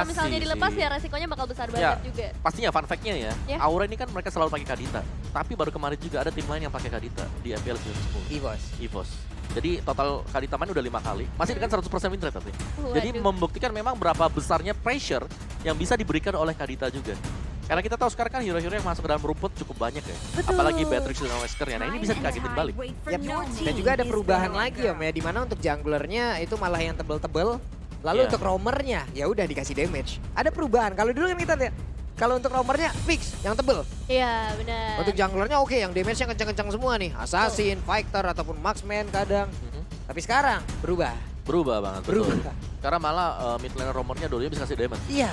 kalau misalnya Masih dilepas sih. ya resikonya bakal besar Ya, banget juga. pastinya fun fact-nya ya, Ya. Aura ini kan mereka selalu pakai Kadita. Tapi baru kemarin juga ada tim lain yang pakai Kadita di MPL season 10. EVOS. EVOS. Jadi total Kadita main udah 5 kali, masih dengan 100% win rate tapi. Jadi Waduh. membuktikan memang berapa besarnya pressure yang bisa diberikan oleh Kadita juga. Karena kita tahu sekarang kan hero-hero yang masuk ke dalam rumput cukup banyak ya. Betul. Apalagi Beatrix dan Wesker ya. Nah ini bisa dikagetin balik. Yap. Dan juga ada perubahan lagi Om ya, dimana untuk junglernya itu malah yang tebel-tebel. Lalu Iya. untuk roamernya ya udah dikasih damage. Ada perubahan. Kalau dulu kan kita lihat, kalau untuk roamernya fix yang tebel. Iya benar. Untuk junglernya oke, yang damage-nya kencang-kencang semua nih. Assassin, Fighter ataupun Marksman kadang. Tapi sekarang berubah. Berubah banget. Betul. Berubah. Karena malah mid laner roamernya dulunya bisa kasih damage. Iya.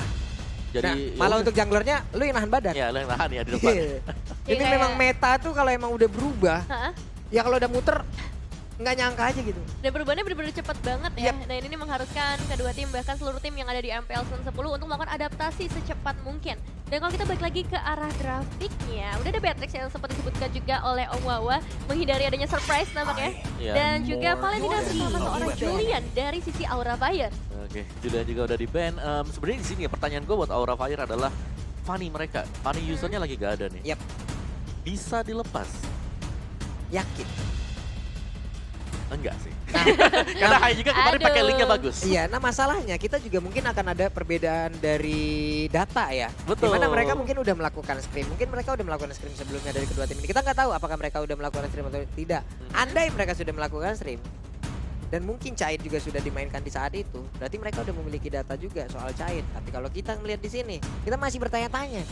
Jadi Nah, ya malah udah. untuk junglernya lu yang nahan badan. Ya lo yang nahan ya di depan. Ini Iya. memang meta tuh kalau emang udah berubah, Hah? ya kalau udah muter nggak nyangka aja gitu. Dan perubahannya benar-benar cepat banget ya. Yap. Dan ini mengharuskan kedua tim bahkan seluruh tim yang ada di MPL Season 10 untuk melakukan adaptasi secepat mungkin. Dan kalau kita balik lagi ke arah grafiknya, udah ada Beatrix yang sempat disebutkan juga oleh Om Wawa menghindari adanya surprise nampaknya. Iya. Dan juga Valentina bersama seorang Julian dari sisi Aura Fire. Oke, Julian juga udah di ban. Sebenarnya di sini ya pertanyaan gue buat Aura Fire adalah Fanny mereka. Fanny usernya lagi gak ada nih. Yap. Bisa dilepas? Yakin. Enggak sih. Karena Hai juga kemarin pakai Aduh. linknya bagus. Iya, nah masalahnya kita juga mungkin akan ada perbedaan dari data ya. Betul. Dimana mereka mungkin udah melakukan scrim, mungkin mereka udah melakukan scrim sebelumnya dari kedua tim ini. Kita nggak tahu apakah mereka udah melakukan scrim atau tidak. Andai mereka sudah melakukan scrim, dan mungkin Cait juga sudah dimainkan di saat itu, berarti mereka udah memiliki data juga soal Cait. Tapi kalau kita melihat di sini, kita masih bertanya-tanya,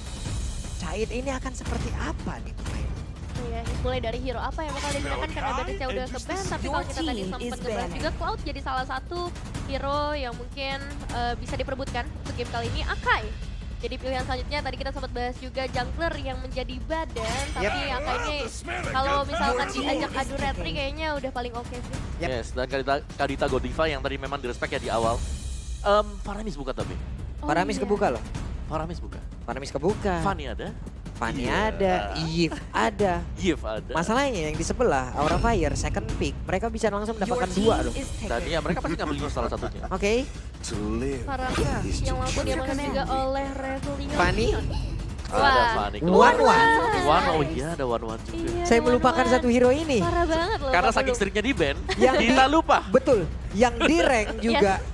Cait ini akan seperti apa nih pemain? Iya, mulai dari hero apa yang bakal digunakan karena Beatrixnya udah ke-ban. Tapi kalau kita tadi sempat ngebahas juga Cloud jadi salah satu hero yang mungkin bisa diperebutkan untuk game kali ini. Akai. Jadi pilihan selanjutnya tadi kita sempat bahas juga jungler yang menjadi badan. Tapi Akai ini kalau misalkan diajak adu retri kayaknya udah paling oke sih. Yap. Yes, dan Kadita Godiva yang tadi memang direspek ya di awal. Faramis buka tapi. Oh, Paramis iya. kebuka loh. Faramis buka. Paramis kebuka. Fanny ada. Fanny Iya. ada, Eve ada. Yif ada. Masalahnya yang di sebelah Aura Fire second pick, mereka bisa langsung mendapatkan dua loh. Dan ya mereka pasti ngambil Yunus salah satunya. Oke, Paramis yang langsung diamankan juga oleh Revelio. Fanny. Ada Wah. Fanny. One-one. One, oh iya ada one-one juga. Iya, Saya melupakan one-one. satu hero ini. Parah banget loh. Karena 40. saking seringnya di ban, Yang kita lupa. Betul, yang di rank juga.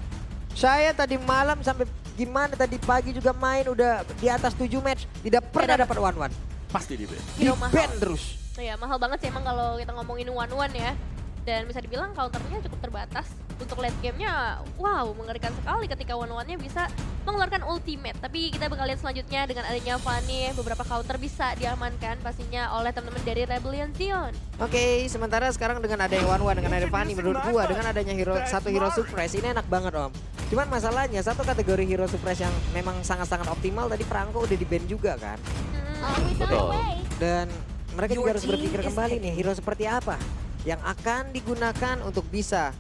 Saya tadi malam sampai gimana tadi pagi juga main udah di atas 7 match, tidak pernah dapat one-one. Pasti di ban. Di Hero mahal. ban terus. Iya, mahal banget sih emang kalau kita ngomongin one-one ya. Dan bisa dibilang counternya cukup terbatas. Untuk late game-nya, wow, mengerikan sekali ketika one-one-nya bisa mengeluarkan ultimate. Tapi kita bakal lihat selanjutnya dengan adanya Fanny, beberapa counter bisa diamankan pastinya oleh teman-teman dari Rebellion Zion. Oke, sementara sekarang dengan adanya one-one, dengan ada Fanny, menurut gua dengan adanya satu hero surprise ini enak banget Om. Cuman masalahnya satu kategori hero surprise yang memang sangat-sangat optimal tadi Franco udah di ban juga kan. Betul. Dan mereka juga harus berpikir kembali nih, hero seperti apa yang akan digunakan untuk bisa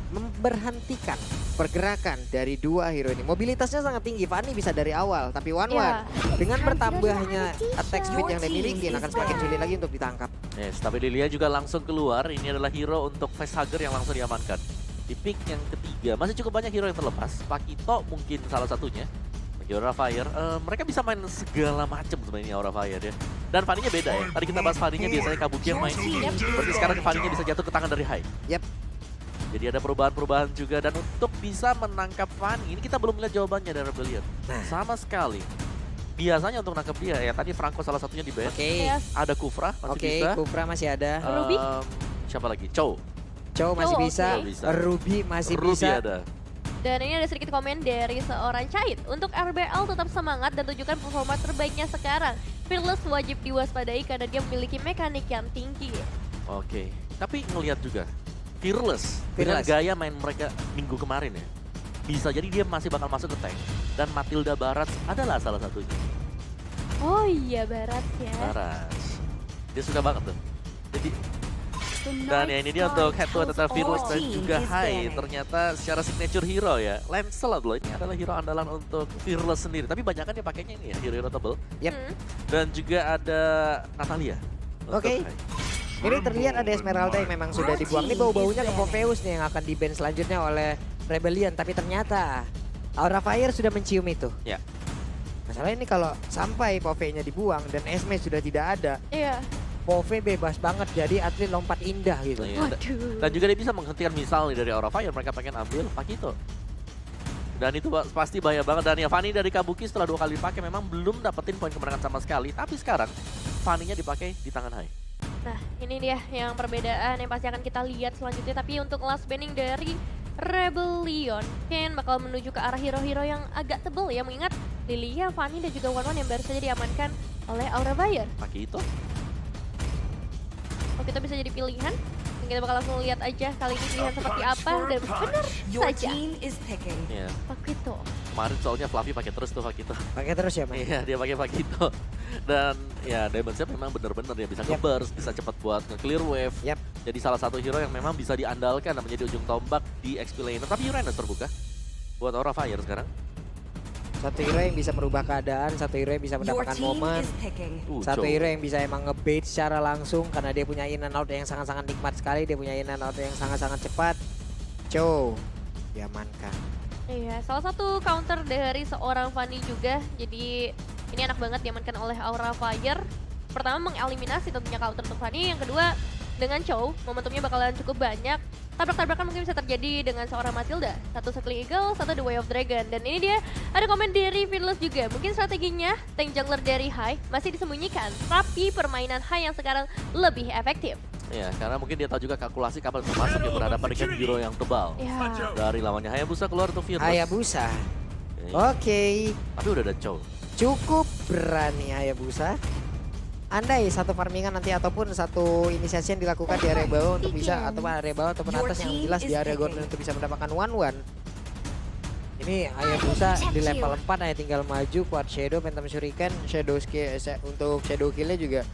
memberhentikan pergerakan dari dua hero ini. Mobilitasnya sangat tinggi, Fanny bisa dari awal, tapi one-one dengan bertambahnya attack speed yang dimiliki akan semakin sulit lagi untuk ditangkap. Yes, tapi Lilia juga langsung keluar. Ini adalah hero untuk facehugger yang langsung diamankan. Di pick yang ketiga, masih cukup banyak hero yang terlepas. Pakito mungkin salah satunya. Bagi Aura Fire, mereka bisa main segala macam sebenarnya Aura Fire ya. Dan Fanny-nya beda ya. Tadi kita bahas Fanny-nya biasanya Kabuki yang main. Berarti sekarang Fanny-nya bisa jatuh ke tangan dari Hai. Yap. Jadi ada perubahan-perubahan juga. Dan untuk bisa menangkap Fanny, ini kita belum lihat jawabannya dari Rebellion. Nah. Sama sekali. Biasanya untuk nangkap dia, ya tadi Franco salah satunya di ban. Oke. Yes. Ada Kufra, masih Oke, bisa. Kufra masih ada. Ruby? Siapa lagi? Chow. Chow masih Chow, bisa. oke. Bisa. Ruby masih Ruby bisa. ada. Dan ini ada sedikit komen dari seorang Cait. Untuk RBL tetap semangat dan tunjukkan performa terbaiknya sekarang. Fearless wajib diwaspadai karena dia memiliki mekanik yang tinggi. Oke. Tapi ngelihat juga Fearless dengan Fearless. gaya main mereka minggu kemarin ya. Bisa jadi dia masih bakal masuk ke tank. Dan Matilda Barat adalah salah satunya. Oh iya, Barat ya. Barat. Dia suka banget tuh. Jadi dan ya ini dia untuk head to head antara Fearless dan juga Hai. Ternyata secara signature hero ya. Lancelot loh, ini adalah hero andalan untuk Fearless sendiri. Tapi banyak kan dia pakainya ini ya, hero-hero tebel. Yap. Dan juga ada Natalia. untuk Oke. Hai. Ini terlihat ada Esmeralda yang memang sudah dibuang. Ini bau-baunya ke Popheus nih yang akan di-ban selanjutnya oleh Rebellion. Tapi ternyata Aura Fire sudah mencium itu. Ya. Masalah ini kalau sampai Pove-nya dibuang dan Esme sudah tidak ada, Iya. Pove bebas banget jadi atlet lompat indah gitu. Iya, Waduh. Dan juga dia bisa menghentikan misal nih dari Aura Fire, mereka pengen ambil Pakito. Dan itu pasti bahaya banget. Dan ya Fanny dari Kabuki setelah 2 kali dipakai memang belum dapetin poin kemenangan sama sekali. Tapi sekarang Fanny-nya dipakai di tangan Hai. Nah, ini dia yang perbedaan yang pasti akan kita lihat selanjutnya. Tapi untuk last banning dari Rebellion, Ken bakal menuju ke arah hero-hero yang agak tebel ya. Mengingat Lilia, Fanny, dan juga Wanwan yang baru saja diamankan oleh Aura Fire. Pakito. Oh, kita bisa jadi pilihan. Dan kita bakal langsung lihat aja kali ini pilihan seperti apa. Dan benar saja, Iya. Pakito. Kemarin soalnya Fluffy pakai terus tuh Pakito. Pakai terus ya, Mas. Iya, dia pakai Pakito. Dan ya Diamond Self memang bener-bener ya bisa nge-burst, bisa cepat buat nge-clear wave. Yap. Jadi salah satu hero yang memang bisa diandalkan dan menjadi ujung tombak di XP laner. Tapi Uranus terbuka buat Aura Fire sekarang. Satu hero yang bisa merubah keadaan, satu hero yang bisa mendapatkan momen, satu Chow. hero yang bisa emang nge-bait secara langsung karena dia punya in and out yang sangat-sangat nikmat sekali, dia punya in and out yang sangat-sangat cepat. Chow diamankan. Iya, salah satu counter dari seorang Fanny juga. Jadi ini enak banget diamankan oleh Aura Fire. Pertama mengeliminasi tentunya counter untuk Fanny. Yang kedua dengan Chow, momentumnya bakalan cukup banyak. Tabrak-tabrakan mungkin bisa terjadi dengan seorang Matilda. Satu Circling Eagle, satu The Way of Dragon. Dan ini dia ada komen dari Fearless juga. Mungkin strateginya tank jungler dari Hai masih disembunyikan. Tapi permainan Hai yang sekarang lebih efektif. Ya, karena mungkin dia tahu juga kalkulasi kapan bisa masuk yang berhadapan dengan hero yang tebal. Ya. Dari lawannya Hayabusa keluar untuk Fearless. Hayabusa. Oke. Oke, Tapi udah ada Chow. cukup berani Hayabusa. Andai satu farmingan nanti ataupun satu inisiasi yang dilakukan di area bawah untuk bisa, ataupun area bawah ataupun atas yang jelas di area gauntlet untuk bisa mendapatkan 1-1. Ini Hayabusa di level 4 hanya tinggal maju kuat Shadow, Phantom Shuriken, untuk Shadow kill-nya juga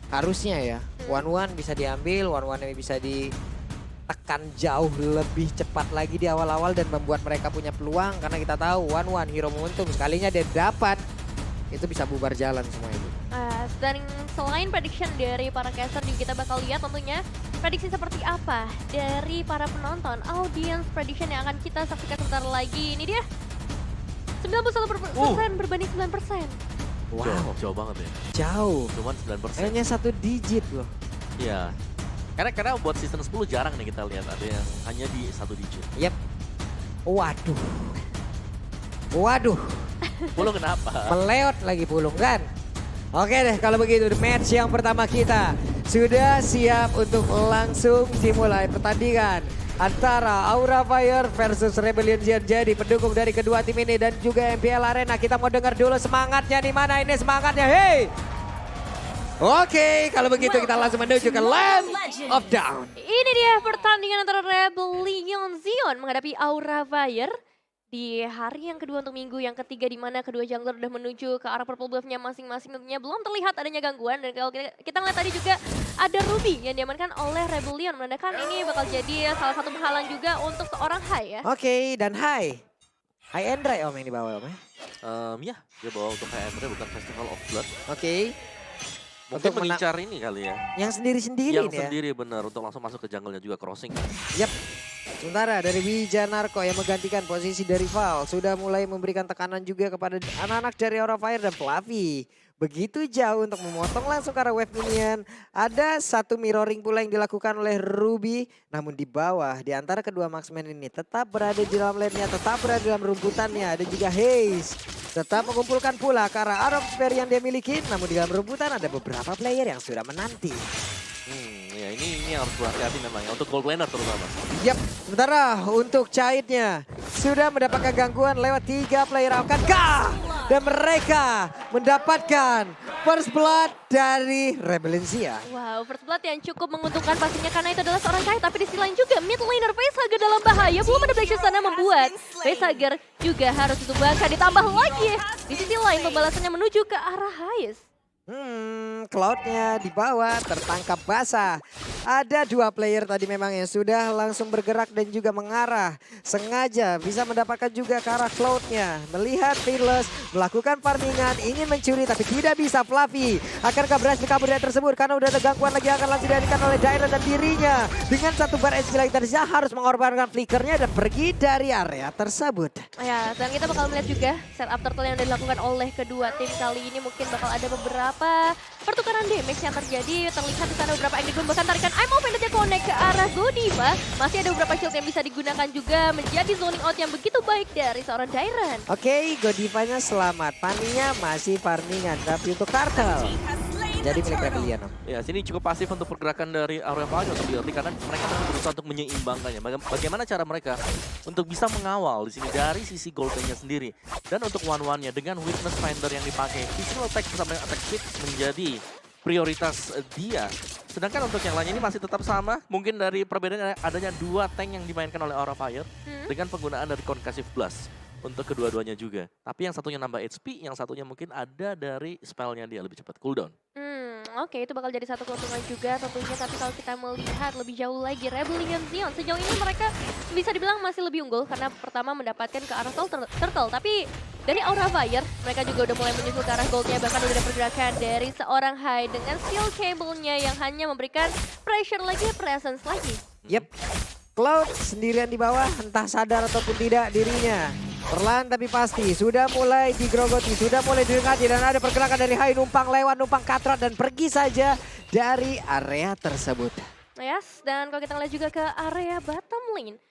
harusnya ya. 1-1 bisa diambil, 1-1 yang bisa ditekan jauh lebih cepat lagi di awal-awal dan membuat mereka punya peluang karena kita tahu 1-1 hero momentum sekalinya dia dapat itu bisa bubar jalan semua itu. Dan selain prediction dari para caster juga kita bakal lihat tentunya prediksi seperti apa dari para penonton. Audience prediction yang akan kita saksikan sebentar lagi. Ini dia 91% berbanding 9%. Wow, Jauh banget ya. jauh. Cuman 9%. Hanya 1 digit loh. Iya. Karena buat season 10 jarang nih kita lihat ada yang hanya di 1 digit. Yap. Waduh. Waduh, Pulung kenapa? meleot lagi Pulung kan? Oke deh kalau begitu match yang pertama kita sudah siap untuk langsung dimulai pertandingan antara Aura Fire versus Rebellion Zion. Jadi pendukung dari kedua tim ini dan juga MPL Arena, kita mau dengar dulu semangatnya di mana ini semangatnya. Hey! Oke, kalau begitu kita langsung menuju ke Land of Down. Ini dia pertandingan antara Rebellion Zion menghadapi Aura Fire di hari yang kedua untuk minggu yang ketiga, di mana kedua jungler udah menuju ke arah purple buff-nya masing-masing. Tentunya belum terlihat adanya gangguan, dan kalau kita ngeliat tadi juga ada Ruby yang diamankan oleh Rebellion, menandakan ini bakal jadi salah satu penghalang juga untuk seorang Hai ya. Oke, dan Hai Endra om yang dibawa om ya. Ya, dia bawa untuk Andre bukan Festival of Blood. Oke. Mungkin Untuk mengincar ini kali ya. Yang sendiri-sendiri Yang nih ya. sendiri benar untuk langsung masuk ke jungle-nya juga crossing. Yap. Sementara dari Wijanarko yang menggantikan posisi dari Val sudah mulai memberikan tekanan juga kepada anak-anak dari Aura Fire dan Fluffy. Begitu jauh untuk memotong langsung ke arah wave minion. Ada satu mirroring pula yang dilakukan oleh Ruby. Namun di bawah, di antara kedua marksman ini tetap berada di dalam lane-nya, tetap berada dalam rumputannya. Ada juga Haze. Tetap mengumpulkan pula ke arah Arrow Spear yang dia miliki. Namun di dalam rumputan ada beberapa player yang sudah menanti. Ya ini harus berhati-hati memang ya, untuk gold laner terutama. Yap, sementara untuk Caitnya sudah mendapatkan gangguan lewat 3 player akankah? Dan mereka mendapatkan first blood dari Rebellion Zion. Wow, first blood yang cukup menguntungkan pastinya karena itu adalah seorang Kai. Tapi di sisi lain juga mid laner Facehager dalam bahaya. Belum ada Black sana membuat Facehager juga harus ditumbangkan. Ditambah lagi di sisi lain pembalasannya menuju ke arah Hayes. Cloud-nya di bawah tertangkap basah. Ada 2 player tadi memang yang sudah langsung bergerak dan juga mengarah. Sengaja bisa mendapatkan juga ke arah Cloud-nya. Melihat Fearless melakukan farmingan, ingin mencuri tapi tidak bisa. Fluffy akankah berhasil kabur dari tersebut karena udah ada gangguan lagi akan langsung dialihkan oleh Dairon dan dirinya. Dengan 1 bar HP lagi tersisa harus mengorbankan flickernya dan pergi dari area tersebut. Ya, dan kita bakal melihat juga setup turtle yang dilakukan oleh kedua tim kali ini. Mungkin bakal ada beberapa pertukaran damage yang terjadi. Terlihat di sana beberapa angry gun, bahkan tarikan I'm open dia connect ke arah Godiva. Masih ada beberapa shield yang bisa digunakan juga, menjadi zoning out yang begitu baik dari seorang Dairon. Oke, Godivanya selamat. Paninya masih farmingan tapi untuk Turtle jadi milik Rebellion. Ya, sini cukup pasif untuk pergerakan dari Aurora Fire untuk early karena mereka masih berusaha untuk menyeimbangkannya. Bagaimana cara mereka untuk bisa mengawal di sini dari sisi Golden-nya sendiri. Dan untuk one-one-nya dengan Witness Finder yang dipakai, physical attack bersama dengan attack speed menjadi prioritas dia. Sedangkan untuk yang lainnya ini masih tetap sama. Mungkin dari perbedaan adanya 2 tank yang dimainkan oleh Aurora Fire dengan penggunaan dari Concussive Blast untuk kedua-duanya juga. Tapi yang satunya nambah HP, yang satunya mungkin ada dari spellnya dia lebih cepat cooldown. Oke, itu bakal jadi satu keuntungan juga tentunya. Tapi kalau kita melihat lebih jauh lagi, Rebellion Zion sejauh ini mereka bisa dibilang masih lebih unggul karena pertama mendapatkan ke arah Turtle. Tapi dari Aurora Fire, mereka juga udah mulai menyusul ke arah goldnya. Bahkan udah ada pergerakan dari seorang Hai dengan steel cable-nya yang hanya memberikan pressure lagi, presence lagi. Yep, Cloud sendirian di bawah, entah sadar ataupun tidak dirinya. Perlahan tapi pasti, sudah mulai digrogoti, sudah mulai didekati dan ada pergerakan dari Hai numpang lewat, numpang katrat dan pergi saja dari area tersebut. Yes, dan kalau kita lihat juga ke area bottom lane,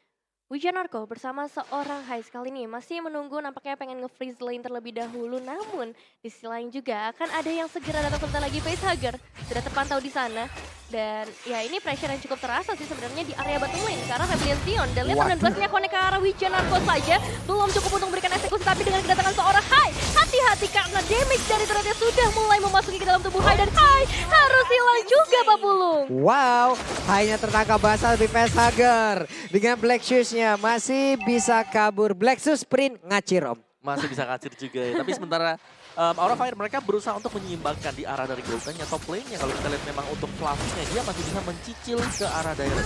Wijanarko bersama seorang Hai kali ini masih menunggu, nampaknya pengen nge-freeze lane terlebih dahulu. Namun di sisi lain juga akan ada yang segera datang sebentar lagi. Facehugger sudah terpantau di sana. Dan ya ini pressure yang cukup terasa sih sebenarnya di area bottom lane karena Rebellion Zion. Dan lihat 19-nya connect ke arah Wijanarko saja. Belum cukup untuk memberikan eksekusi, tapi dengan kedatangan seorang Hai, hati-hati karena damage dari turretnya sudah mulai memasuki ke dalam tubuh Hai. Dan Hai harus hilang juga Pak Pulung. Wow, Hai-nya tertangkap basah dari Facehugger. Dengan Black Shoes-nya masih bisa kabur. Black Shoes sprint ngacir om. Masih bisa ngacir juga ya. Tapi sementara Aurora Fire mereka berusaha untuk menyeimbangkan di arah dari Golden-nya. Top lane-nya kalau kita lihat memang untuk Fluffy-nya dia masih bisa mencicil ke arah daerah.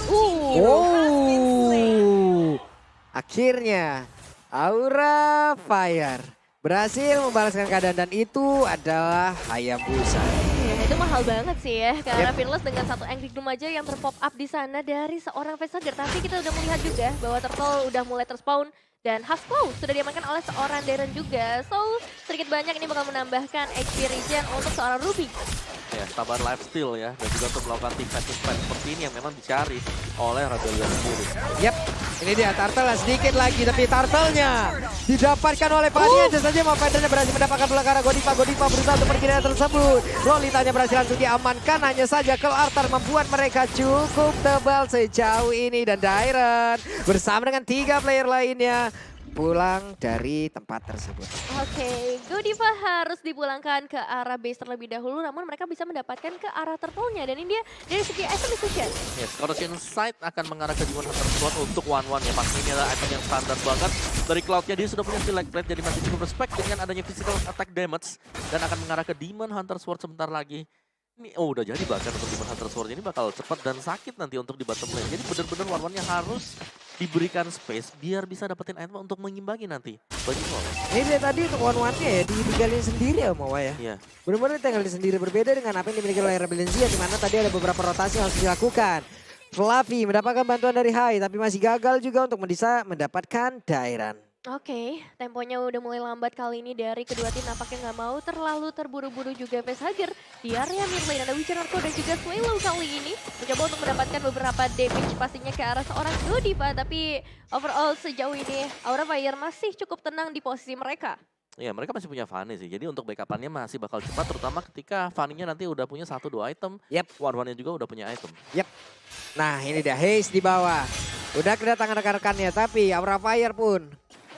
Akhirnya Aurora Fire berhasil membalaskan keadaan dan itu adalah Hayabusa. Ya, itu mahal banget sih ya, karena Fearless dengan 1 Angry Doom aja yang terpop up di sana dari seorang Facehugger. Tapi kita udah melihat juga bahwa Turtle udah mulai terspawn dan Half Claw sudah diamankan oleh seorang Dairon juga. So, sedikit banyak ini bakal menambahkan HP regen untuk seorang Ruby. Ya, sabar lifesteal ya, dan juga untuk melakukan team fight seperti ini yang memang dicari oleh Rebellion sendiri. Yap, ini dia Turtle sedikit lagi, tapi Turtle-nya didapatkan oleh Fania. Saja Mavendernya berhasil mendapatkan bola ke arah Godiva. Godiva berusaha untuk pergi dari tersebut. Lolitanya berhasil langsung diamankan, hanya saja Cloud Arthur membuat mereka cukup tebal sejauh ini. Dan Dairon bersama dengan 3 player lainnya pulang dari tempat tersebut. Oke, Godiva harus dipulangkan ke arah base terlebih dahulu, namun mereka bisa mendapatkan ke arah Turtle-nya. Dan ini dia dari segi item decision. Yes, Corrosion Sight akan mengarah ke Demon Hunter Sword untuk one-one ya. Pasti ini adalah item yang standar banget. Dari Cloud-nya dia sudah punya Select Blade, jadi masih cukup respect dengan adanya physical attack damage. Dan akan mengarah ke Demon Hunter Sword sebentar lagi. Ini udah jadi bahkan untuk Demon Hunter Sword ini bakal cepat dan sakit nanti untuk di bottom lane. Jadi benar-benar one-one-nya harus diberikan space biar bisa dapetin item untuk mengimbangi nanti bagi Cloud. Ini dia tadi untuk one-one-nya ya ditinggalin sendiri ya Mawa ya. Iya. Benar-benar ditinggalin sendiri, berbeda dengan apa yang dimiliki oleh Rebellion Zion, di mana tadi ada beberapa rotasi yang harus dilakukan. Fluffy mendapatkan bantuan dari Hai tapi masih gagal juga untuk bisa mendapatkan Dairon. Oke, temponya udah mulai lambat kali ini dari kedua tim. Nampaknya nggak mau terlalu terburu-buru juga Facehugger di area mid lane. Ada Wijanarko dan juga Swallow kali ini mencoba untuk mendapatkan beberapa damage pastinya ke arah seorang Godiva. Tapi overall sejauh ini Aurora Fire masih cukup tenang di posisi mereka. Ya, mereka masih punya Fanny sih. Jadi untuk backup-annya masih bakal cepat, terutama ketika Fanny-nya nanti udah punya 1-2 item. Yep. One-one-nya juga udah punya item. Yep. Nah ini dia Haze di bawah. Udah kedatangan rekan-rekannya tapi Aurora Fire pun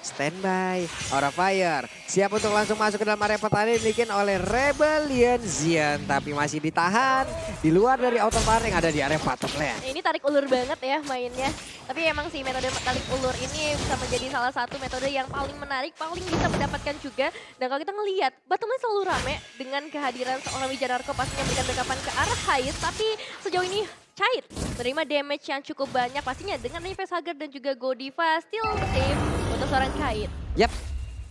Standby, Aura Fire. Siap untuk langsung masuk ke dalam area pertahanan dimiliki oleh Rebellion Xian. Tapi masih ditahan di luar dari outer barrier yang ada di area bottom lane. Ini tarik ulur banget ya mainnya. Tapi emang sih metode tarik ulur ini bisa menjadi salah satu metode yang paling menarik, paling bisa mendapatkan juga. Dan kalau kita ngelihat, bottom lane selalu rame dengan kehadiran seorang Wijanarko pastinya memberikan backupan ke arah Haiz. Tapi sejauh ini Chait menerima damage yang cukup banyak pastinya dengan Facehugger dan juga Godiva still safe untuk seorang Kait. Yap,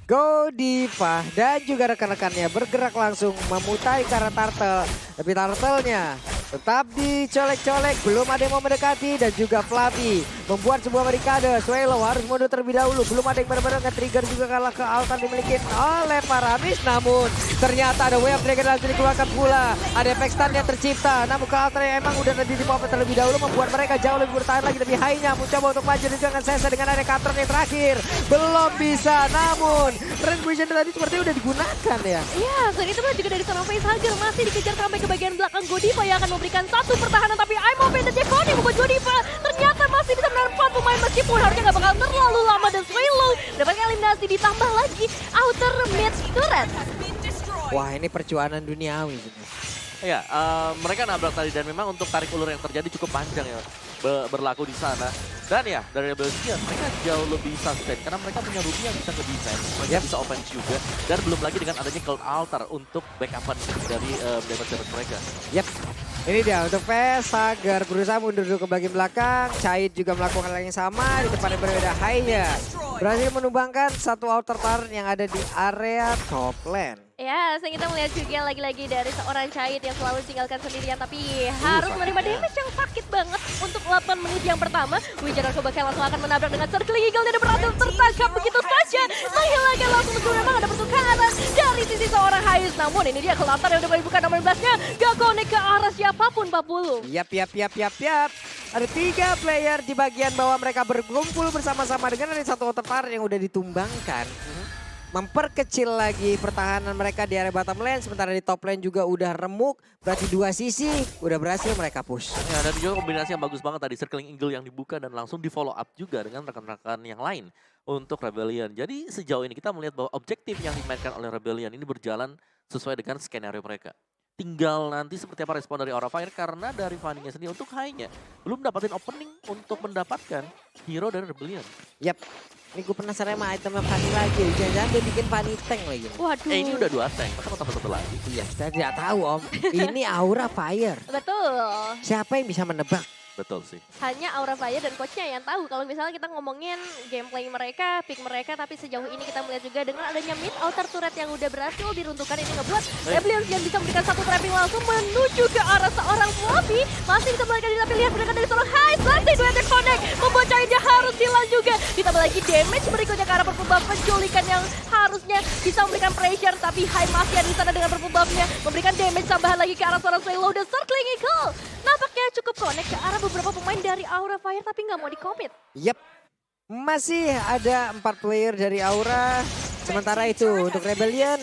Godiva dan juga rekan-rekannya bergerak langsung memutari ke arah Turtle. Tapi Turtle-nya tetap dicolek-colek, belum ada yang mau mendekati dan juga Fluffy membuat sebuah barikade. Swallow harus mundur terlebih dahulu, belum ada yang benar-benar nge-trigger juga kalah ke altar dimiliki oleh Paramis. Namun ternyata ada wave trigger langsung dikeluarkan pula. Ada efek stun yang tercipta, namun ke altar yang emang udah di pop terlebih dahulu membuat mereka jauh lebih bertahan lagi. Tapi Hai-nya mencoba untuk maju dan dengan Sesa dengan area counter yang terakhir belum bisa. Namun range vision tadi sepertinya udah digunakan ya. Iya, selain itu juga dari seorang Facehugger masih dikejar sampai ke bagian belakang Godiva yang akan memberikan satu pertahanan. Tapi Aimo dan Jekoni membuat Godiva ternyata masih bisa menahan 4 pemain meskipun harusnya nggak bakal terlalu lama. Dan Swallow dapatkan eliminasi ditambah lagi outer mid turret. Wah, ini percuanan duniawi sebenarnya. Ya, mereka nabrak tadi dan memang untuk tarik ulur yang terjadi cukup panjang ya berlaku di sana. Dan ya dari Rebellion mereka jauh lebih sustain karena mereka punya Ruby yang bisa nge-defense, mereka bisa offense juga. Dan belum lagi dengan adanya Cold Altar untuk backupan dari damage mereka. Yap, ini dia untuk Facehugger berusaha mundur dulu ke bagian belakang. Chait juga melakukan hal yang sama di tempat yang berbeda. Hai-nya berhasil menumbangkan satu outer turret yang ada di area top lane. Ya, saya kita melihat juga lagi-lagi dari seorang Chait yang selalu tinggalkan sendirian tapi harus menerima damage yang sakit banget untuk 8 menit yang pertama. Wijanarko bakal langsung akan menabrak dengan Circling Eagle dan berhasil tertangkap begitu saja. Menghilangkan langsung meskipun memang ada pertukaran dari sisi seorang Haiz. Namun ini dia Kelantar yang udah mulai buka nomor 11-nya. Gak connect ke arah siapapun Papulu. Yap. Ada 3 player di bagian bawah, mereka berkumpul bersama-sama dengan ada satu outer turret yang udah ditumbangkan. Memperkecil lagi pertahanan mereka di area bottom lane, sementara di top lane juga udah remuk, berarti 2 sisi udah berhasil mereka push. Ya, dan juga kombinasi yang bagus banget tadi, Circling Eagle yang dibuka dan langsung di follow up juga dengan rekan-rekan yang lain untuk Rebellion. Jadi sejauh ini kita melihat bahwa objektif yang dimainkan oleh Rebellion ini berjalan sesuai dengan skenario mereka. Tinggal nanti seperti apa respon dari Aura Fire karena dari Fanny-nya sendiri untuk Hai-nya belum dapatin opening untuk mendapatkan hero dari Rebellion. Yap. Ini gue penasaran sama itemnya Fanny lagi. Jangan-jangan dia bikin Fanny tank lagi. Waduh. Ini udah 2 tank, masa mau tambah 1 lagi? Iya, saya tidak tahu Om. Ini Aura Fire. Betul. Siapa yang bisa menebak? Betul sih. Hanya Aura Fire dan coachnya yang tahu kalau misalnya kita ngomongin gameplay mereka, pick mereka, tapi sejauh ini kita melihat juga dengan adanya mid outer turret yang udah berhasil diruntuhkan ini ngebuat Rebellion yang bisa memberikan satu trapping langsung menuju ke arah seorang Fluffy. Masih bisa melarikan diri tapi lihat mereka dari seorang Haiz, nanti duetnya connect membuat Chait-nya harus hilang juga. Ditambah lagi damage berikutnya ke arah purple buff penculikan yang harusnya bisa memberikan pressure, tapi Hai masih ada di sana dengan purple buff-nya memberikan damage tambahan lagi ke arah seorang Swallow dan Circling Eagle. Nampaknya cukup connect ke arah beberapa pemain dari Aura Fire tapi nggak mau di-commit. Yep, masih ada 4 player dari Aura. Sementara itu untuk Rebellion,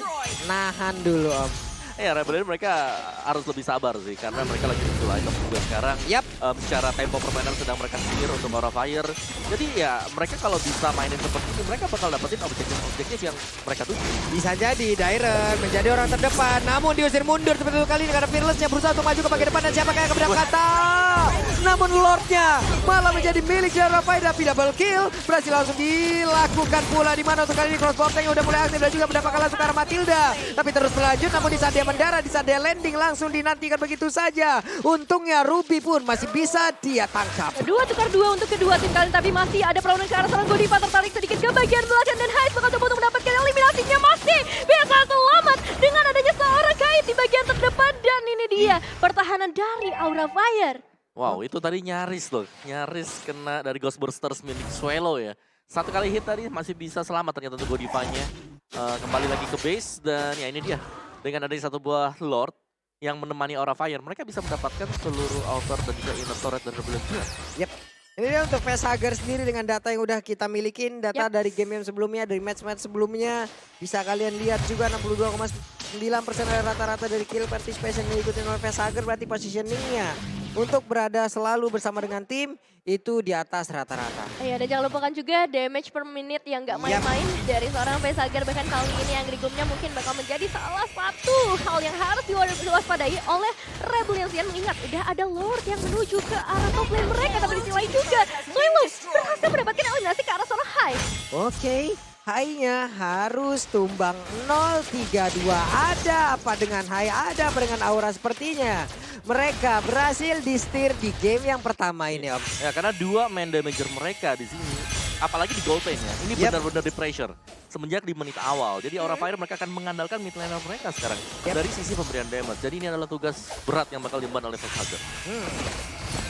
nahan dulu Om. Ya Rebellion mereka harus lebih sabar sih karena mereka lagi muncul item juga sekarang. Yap. Secara tempo permainan sedang mereka sihir untuk Aura Fire. Jadi ya mereka kalau bisa mainin seperti ini mereka bakal dapetin objektif yang mereka tuju. Bisa jadi Dairen menjadi orang terdepan, namun diusir mundur seperti itu kali ini karena Fearless-nya berusaha untuk maju ke bagian depan dan siapakah yang akan mendapatkan? Namun Lord-nya malah menjadi milik Aura Fire, tapi double kill berhasil langsung dilakukan pula di mana untuk kali ini crossbow tank yang udah mulai aktif dan juga mendapatkan langsung ke arah Matilda. Tapi terus berlanjut namun di saat dia mendarat, di saat dia landing langsung dinantikan begitu saja. Untungnya Ruby pun masih bisa dia tangkap. 2 tukar 2 untuk kedua tim kalian tapi masih ada perlawanan ke arah seorang Godiva tertarik sedikit ke bagian belakang dan Haiz bakal coba untuk mendapatkan eliminasinya masih bisa selamat dengan adanya seorang Kait di bagian terdepan dan ini dia pertahanan dari Aura Fire. Wow, itu tadi nyaris loh. Nyaris kena dari Ghostbusters milik Swallow ya. 1 kali hit tadi masih bisa selamat ternyata untuk Godivanya. Kembali lagi ke base dan ya ini dia. Dengan adanya satu buah Lord yang menemani Aura Fire, mereka bisa mendapatkan seluruh outer dan juga inner turret dan Rebellion juga. Yep. Ini dia untuk Facehugger sendiri dengan data yang udah kita milikin. Data dari game-game sebelumnya, dari match-match sebelumnya. Bisa kalian lihat juga 62,9% dari rata-rata dari kill participation yang diikutin oleh Facehugger. Berarti positioningnya untuk berada selalu bersama dengan tim itu di atas rata-rata. Iya, dan jangan lupakan juga damage per menit yang gak main-main dari seorang Facehager. Bahkan kali ini Angry Gloom-nya mungkin bakal menjadi salah satu hal yang harus diwaspadai oleh Rebellion. Mengingat udah ada Lord yang menuju ke arah top lane mereka, tapi di sisi lain juga Swallow berhasil mendapatkan eliminasi ke arah seorang Hai. Oke, Hai-nya harus tumbang 0-3-2. Ada apa dengan Hai? Ada apa dengan Aura sepertinya? Mereka berhasil di-steer di game yang pertama ini, Om. Ya, karena 2 main damager mereka di sini, apalagi di gold lane-nya, ini benar-benar di pressure semenjak di menit awal. Jadi Aura Fire mereka akan mengandalkan mid laner mereka sekarang dari sisi pemberian damage. Jadi ini adalah tugas berat yang bakal diemban oleh Facehager.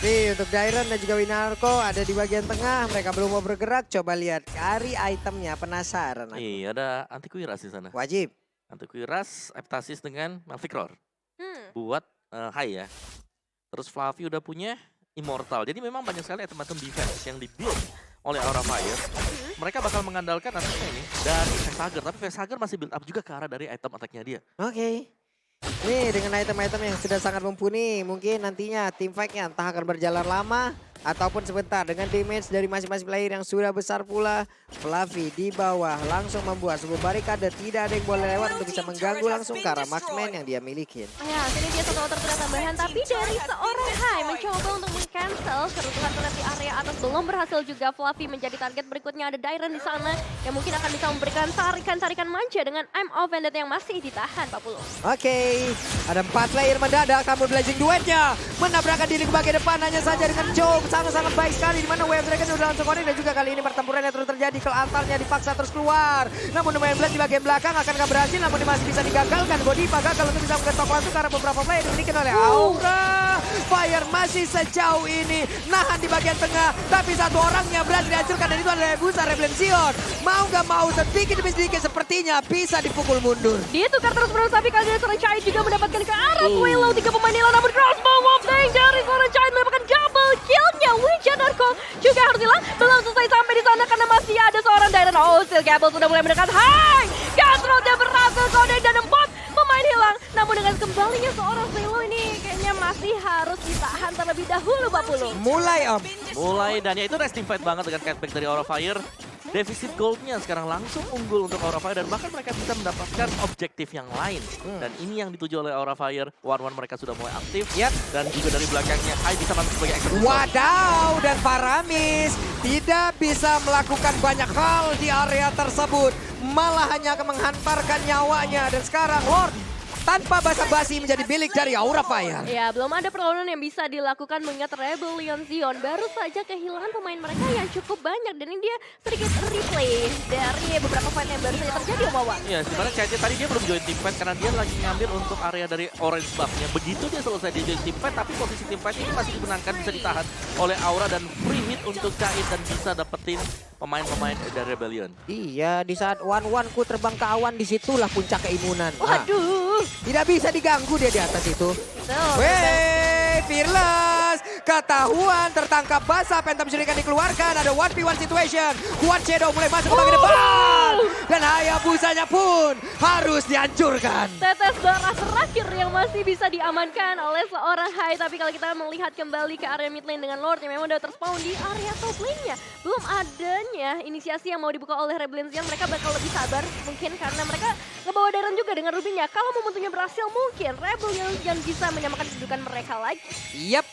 Nih untuk Dairon dan juga Winarko ada di bagian tengah. Mereka belum mau bergerak. Coba lihat cari itemnya, penasaran aku. Iya, ada Antiquiras di sana. Wajib. Antiquiras, Aptasis dengan Malphite Roar. Buat Hai ya. Terus Fluffy udah punya Immortal. Jadi memang banyak sekali item-item defense yang di-build oleh Aura Fire. Mereka bakal mengandalkan attack-nya ini dari Facehager. Tapi Facehager masih build up juga ke arah dari item attack-nya dia. Oke. Nih dengan item-item yang sudah sangat mumpuni. Mungkin nantinya team fight-nya entah akan berjalan lama ataupun sebentar. Dengan damage dari masing-masing player yang sudah besar pula. Fluffy di bawah langsung membuat sebuah barikade. Tidak ada yang boleh lewat untuk bisa mengganggu langsung ke arah marksman yang dia miliki. Ya, sini dia satu outer sudah tambahan, tapi dari seorang Hai mencoba untuk meng-cancel keruntuhan turret di area atas. Belum berhasil juga Fluffy menjadi target berikutnya. Ada Dairon di sana yang mungkin akan bisa memberikan tarikan-tarikan manja dengan I'm of Vendetta yang masih ditahan 40. Oke, ada 4 player mendadak. Namun Blazing duetnya menabrakkan diri ke bagian depan hanya saja dengan Joe. Sangat-sangat baik sekali di mana Wave Dragon sudah langsung connect dan juga kali ini pertempuran yang terus terjadi. Kelantarnya dipaksa terus keluar. Namun lumayan Blast di bagian belakang akankah berhasil, namun masih bisa digagalkan. Godiva gagal untuk bisa mengetok langsung karena beberapa player dimiliki oleh Aura Fire masih sejauh ini nahan di bagian tengah, tapi satu orangnya berhasil dihancurkan dan itu adalah Busa Rebellion. Mau gak mau sedikit demi sedikit sepertinya bisa dipukul mundur. Ditukar terus-menerus, tapi kali ini seorang Chai juga mendapatkan ke arah Swallow. 3 pemain hilang, namun crossbow wafting dari seorang Chai mendapatkan double kill-nya. Wijanarko juga harus hilang. Belum selesai sampai di sana karena masih ada seorang Dairon. Oh, Steel Gable sudah mulai mendekat. Hai! Control-nya berhasil connect dan 4 pemain hilang. Namun dengan kembalinya seorang Swallow ini kayaknya masih harus ditahan terlebih dahulu, Pak Pulu. Mulai Om. Mulai dan ya itu resting fight banget dengan catback dari Aura Fire. Defisit goldnya sekarang langsung unggul untuk Aura Fire dan bahkan mereka bisa mendapatkan objektif yang lain. Dan ini yang dituju oleh Aura Fire. One-one mereka sudah mulai aktif. Dan juga dari belakangnya Hai bisa masuk sebagai eksekutor. Wadaw, dan Paramis tidak bisa melakukan banyak hal di area tersebut. Malah hanya akan menghantarkan nyawanya. Dan sekarang Lord tanpa basa-basi menjadi bilik dari Aura Fire. Ya, belum ada perlawanan yang bisa dilakukan mengingat Rebellion Zion baru saja kehilangan pemain mereka yang cukup banyak. Dan ini dia sedikit replay dari beberapa fight yang baru saja terjadi, Om Wawan. Iya, sebenarnya Chai tadi dia belum join team fight karena dia lagi ngambil untuk area dari orange buff-nya. Begitu dia selesai dia join team fight, tapi posisi team fight ini masih dimenangkan, bisa ditahan oleh Aura dan free hit untuk Chai dan bisa dapetin pemain-pemain dari Rebellion. Iya, di saat one-one ku terbang ke awan, disitulah puncak keimunan. Waduh. Tidak bisa diganggu dia di atas itu. Betul. Wey, Fearless. Ketahuan tertangkap basah. Phantom Shuriken dikeluarkan. Ada 1v1 situation. Kuat Shadow mulai masuk ke bagian depan. Dan Hayabusanya pun harus dihancurkan. Tetes darah terakhir yang masih bisa diamankan oleh seorang Hai. Tapi kalau kita melihat kembali ke area mid lane dengan Lord yang memang udah terspawn di area top lane-nya. Belum adanya inisiasi yang mau dibuka oleh Rebellion. Mereka bakal lebih sabar mungkin karena mereka ngebawa Dairon juga dengan Rubinya. Kalau momentumnya berhasil mungkin Rebellion yang bisa menyamakan kedudukan mereka lagi. Yap,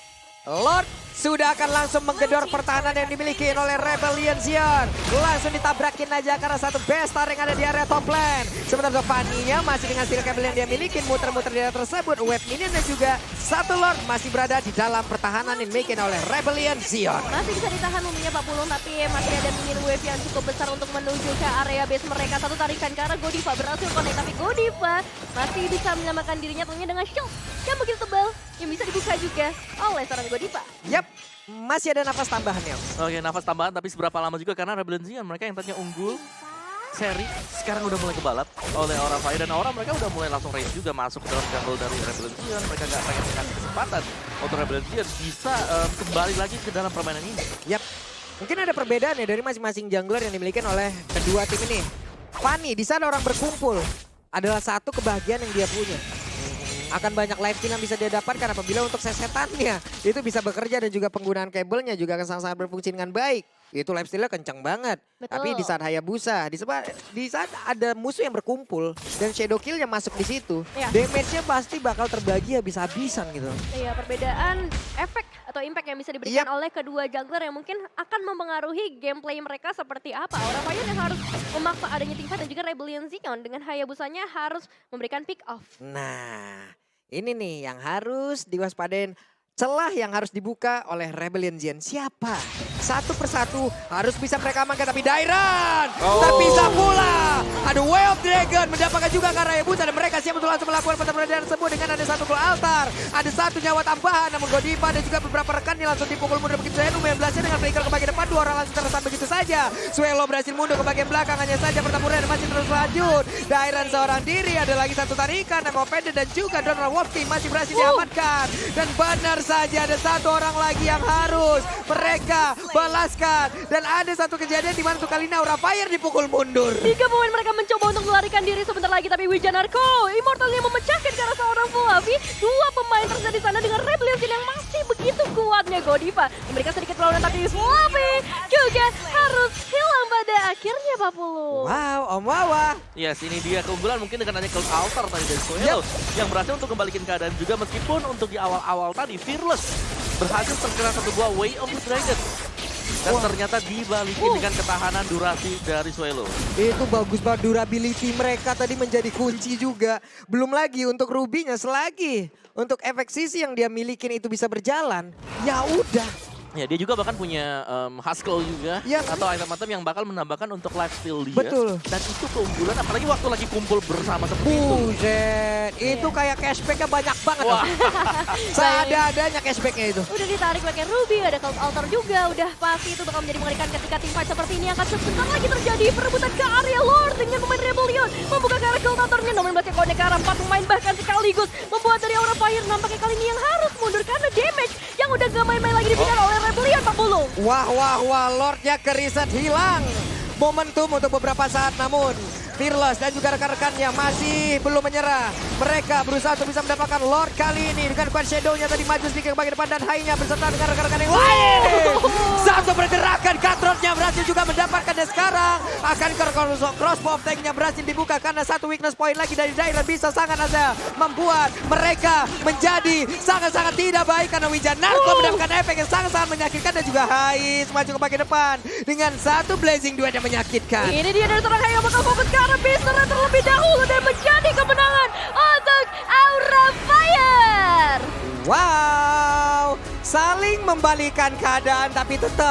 Lord sudah akan langsung menggedor pertahanan yang dimiliki oleh Rebellion Zion. Langsung ditabrakin aja karena satu bestar yang ada di area top lane. Sementara Fanny-nya masih dengan skill cable yang dia miliki, muter-muter di area tersebut. Wave minion dan juga satu Lord masih berada di dalam pertahanan yang dimiliki oleh Rebellion Zion. Masih bisa ditahan umumnya Pak Pulung, tapi masih ada minion wave yang cukup besar untuk menuju ke area base mereka. Satu tarikan ke arah Godiva berhasil connect, tapi Godiva masih bisa menyamakan dirinya tentunya dengan shield yang begitu tebal yang bisa dibuka juga oleh seorang Godiva. Yap, masih ada nafas tambahannya. Oke, nafas tambahan tapi seberapa lama juga karena Rebellion Zion mereka yang tadinya unggul seri sekarang udah mulai kebalap oleh Aura Fire dan Aura mereka udah mulai langsung race juga masuk ke dalam jungle dari Rebellion Zion. Mereka gak pengen dikasih kesempatan untuk Rebellion Zion bisa kembali lagi ke dalam permainan ini. Yap, mungkin ada perbedaan ya dari masing-masing jungler yang dimiliki oleh kedua tim ini. Fanny di sana orang berkumpul adalah satu kebahagiaan yang dia punya. akan banyak lifesteal yang bisa dia dapatkan apabila untuk setannya itu bisa bekerja dan juga penggunaan kabelnya juga akan sangat-sangat berfungsi dengan baik. Itu lifestealnya kencang banget. Betul. Tapi di saat Hayabusa, di saat ada musuh yang berkumpul dan shadow killnya masuk di situ, Iya. damage-nya pasti bakal terbagi habis-habisan gitu. Iya, perbedaan efek atau impact yang bisa diberikan oleh kedua jungler yang mungkin akan mempengaruhi gameplay mereka seperti apa. Aura Fire yang harus memaksa adanya teamfight dan juga Rebellion Zion dengan Hayabusanya harus memberikan pick off. Nah, ini nih yang harus diwaspadain. Celah yang harus dibuka oleh Rebellion Zion. Siapa? Satu persatu harus bisa mereka amankan. Tapi Dairan terpisah pula. Ada Way of Dragon mendapatkan juga ke arah Hayabusa. Dan mereka siap untuk langsung melakukan pertempuran tersebut dengan ada satu gol altar. Ada satu nyawa tambahan. Namun Godiva dan juga beberapa rekannya langsung dipukul mundur begitu saja. Lumayan belasnya dengan flicker ke bagian depan. Dua orang langsung teresan begitu saja. Suelo berhasil mundur ke bagian belakang. Hanya saja pertempuran masih terus lanjut. Dairan seorang diri. Ada lagi satu tarikan. Nakopede dan juga Donald Wolf Team masih berhasil diamankan. Dan benar saja ada satu orang lagi yang harus mereka balaskan. Dan ada satu kejadian di mana untuk kali ini Aura Fire dipukul mundur. 3 pemain mereka mencoba untuk melarikan diri sebentar lagi, tapi Wijanarko Immortalnya memecahkan ke arah seorang Fluffy. 2 pemain terjadi di sana dengan Rebellion yang masih begitu kuatnya. Godiva memberikan sedikit perlawanan, tapi Fluffy juga harus hilang pada akhirnya, Pak Pulu. Wow, Om Wawa. Yes, ini dia keunggulan mungkin dengan adanya Cloud Altar tadi dari Suelo yang berhasil untuk kembalikan keadaan juga meskipun untuk di awal-awal tadi Fearless berhasil terkena satu buah Way of the Dragon. Dan ternyata dibalikin dengan ketahanan durasi dari Suelo. Itu bagus banget, durability mereka tadi menjadi kunci juga. Belum lagi untuk Ruby-nya, selagi untuk efek sisi yang dia milikin itu bisa berjalan, ya udah. Ya, dia juga bahkan punya Haskell juga Iya. atau item-item yang bakal menambahkan untuk lifesteal dia. Betul. Dan itu keunggulan apalagi waktu lagi kumpul bersama seperti itu. Buset, itu kayak cashbacknya banyak banget. Wah. Seada-adanya cashbacknya itu. Udah ditarik pakai Ruby, ada Cloud Altar juga. Udah pasti itu bakal menjadi mengerikan ketika teamfight seperti ini akan sebentar lagi terjadi. Perebutan ke area Lord dengan pemain Rebellion. Membuka ke arah Cloud Altarnya, namun berarti konek ke arah 4 pemain bahkan sekaligus. Membuat dari Aura Fire nampaknya kali ini yang harus mundur karena damage yang udah gak main-main lagi diberikan oleh Rebellion, Pak Pulu. Wah, Lordnya ke reset hilang. Momentum untuk beberapa saat namun Fearless dan juga rekan-rekannya masih belum menyerah. Mereka berusaha untuk bisa mendapatkan Lord kali ini dengan Quad Shadow-nya tadi maju sedikit ke bagian depan dan Hai-nya beserta dengan rekan-rekan yang lain. Satu pergerakan Cutthroat-nya berhasil juga mendapatkan dan sekarang akan ke crossbow of tank-nya berhasil dibuka karena satu weakness point lagi dari Dairan bisa sangat saja membuat mereka menjadi sangat-sangat tidak baik karena Wijanarko mendapatkan efek yang sangat-sangat menyakitkan dan juga Hai maju ke bagian depan dengan satu Blazing Duet yang menyakitkan. Ini dia dari seorang yang bakal fokus ke arah Beaster terlebih dahulu dan menjadi kemenangan untuk Aura Fire. Wow, saling membalikan keadaan tapi tetap